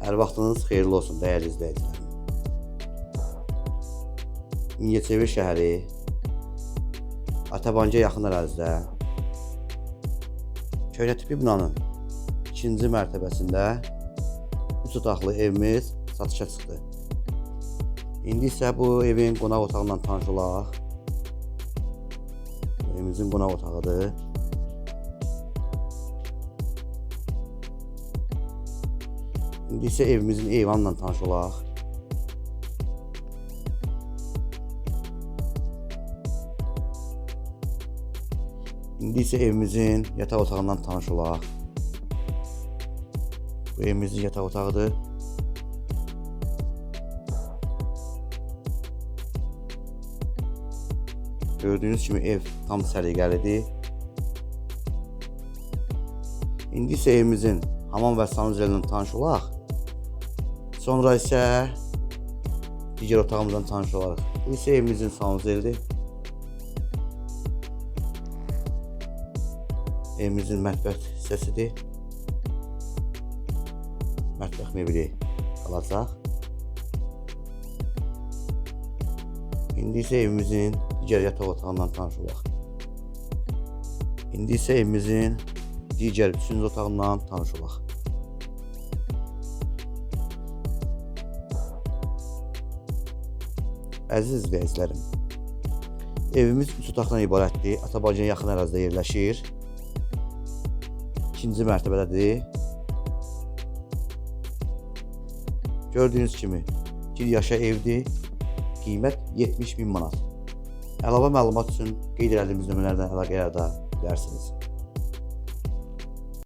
Hər vaxtınız xeyirli olsun dəyərli izləyicilər. Mingəçevir şəhəri Atabancıya yaxın ərazidə köhnə tipli binanın 2-ci mərtəbəsində 3 otaqlı evimiz satışa çıxdı. İndi isə bu evin qonaq otağından tanış olaq. Bu evimizin qonaq otağıdır. İndi isə evimizin eyvanla tanış olaq. İndi isə evimizin yataq otağından tanış olaq. Bu evimizin yataq otağıdır. Gördüyünüz kimi ev tam səliqəlidir. İndi isə evimizin hamam və sanuzelindən tanış olaq. Sonra isə digər otağımızdan tanış olarıq. Bu isə evimizin sanuzelidir. Evimizin mətbəx hissəsidir. Mətbəx mebeli qalacaq. İndi isə evimizin digər yataq otağından tanış olaq. İndi isə evimizin digər 3-cü otağından tanış olaq. Əziz izləyicilərim, evimiz 3 otaqdan ibarətdir. Atabancıya yaxın ərazidə yerləşir. 2-ci mərtəbədədir. Gördüyünüz kimi bir yaşa evdir. Qiymət 70.000 manat. Əlavə məlumat üçün qeyd etdiyimiz nömrələrdən əlaqə yarada bilərsiniz.